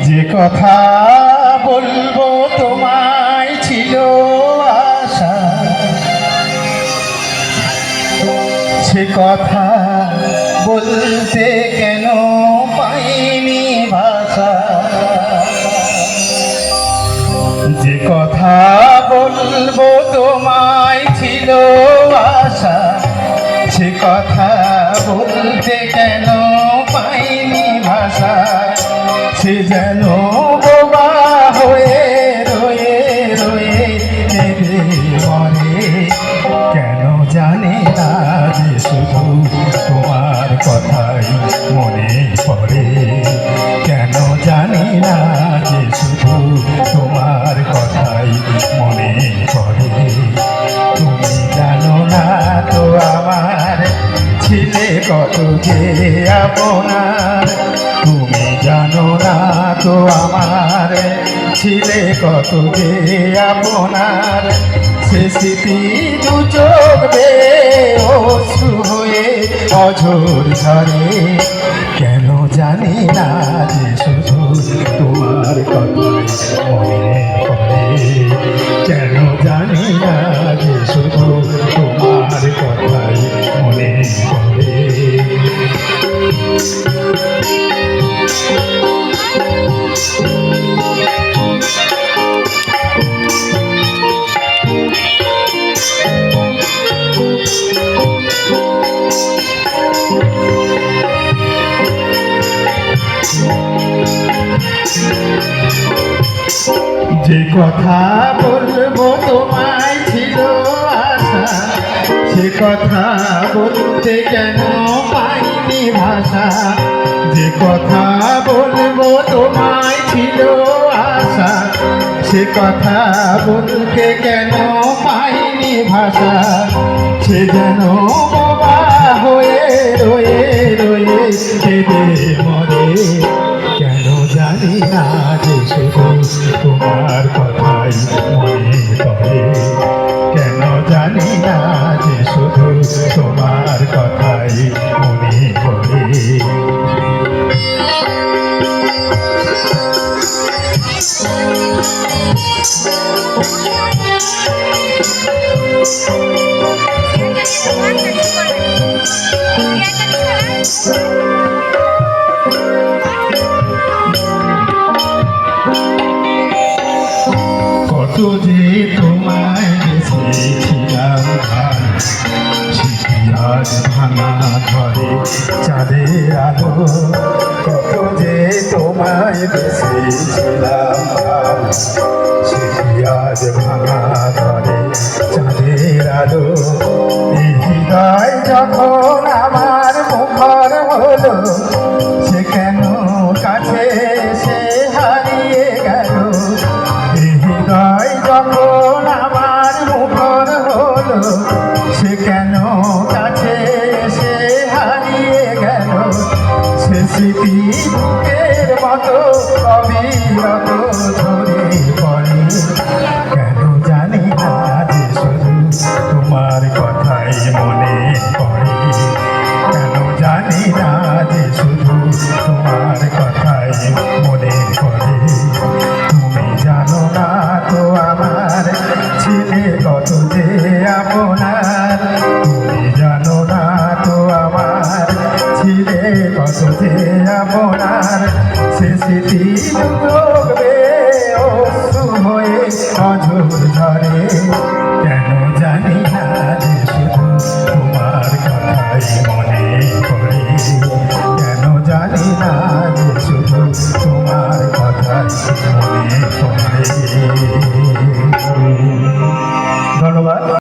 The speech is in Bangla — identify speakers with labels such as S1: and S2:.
S1: যে কথা বলবো তোমায় ছিল আশা, সে কথা বলতে কেন পাইনি ভাষা। যে কথা বলবো তোমায় ছিল আশা, সে কথা বলতে কেন পাইনি ভাষা। সে যেন বোবা হয়ে রয়ে রয়ে কেঁদে মরে, কেন জানে না যে শুধু তোমার কথাই মনে পড়ে। কেন জানি না যে শুধু তোমার কথাই মনে পড়ে। তুমি জানো না তো আমার ছিলে কত যে আপনার। তুমি জানো না তো আমার ছিলে কত যে আপনার। সে স্মৃতি দু চোখ বেয়ে অশ্রু হয়ে অঝোর ঝরে, কেন জানি না যে শুধু তোমার কথাই মনে পড়ে। কেন জানি না যে শুধু তোমার কথাই মনে পড়ে। যে কথা বলবো তোমায় ছিল আশা, সে কথা বলতে কেন পাইনি ভাষা। যে কথা বলবো তোমায় ছিল আশা, সে কথা বলতে কেন পাইনি ভাষা। সে যেন বোবা হয়ে রয়ে রয়ে কেঁদে মরে, কেন জানি না যে শুধু তোমার কথাই মনে পড়ে। কেন জানি না যে শুধু তোমার কথাই মনে পড়ে। কত যে তোমায় বেসেছিলাম ধান, আজ ভাঙা ঘরে চাঁদের আলো। কত যে তোমায় বেসেছিলাম ধান, আজ ভাঙা ঘরে চাঁদের আলো। এই হৃদয় যখন আমার মুখর হলো, সে কেন কাছে এসে হারিয়ে গেল। এই হৃদয় যখন আমার মুখর হলো, সে কেন কাছে এসে হারিয়ে গেল। সে স্মৃতি বুকের মতো অবিরত ঝরে পড়ে, কেন জানি না যে শুধু তোমার কথাই মনে পড়ে। কেন জানি না যে শুধু তোমার কথাই মনে পড়ে। তুমি জানো না তো আমার ছিলে কত যে আপনার। তুমি জানো না তো আমার ছিলে কত যে আপনার। সে স্মৃতি ডুবে অশ্রু হয়ে অঝোর ঝরে,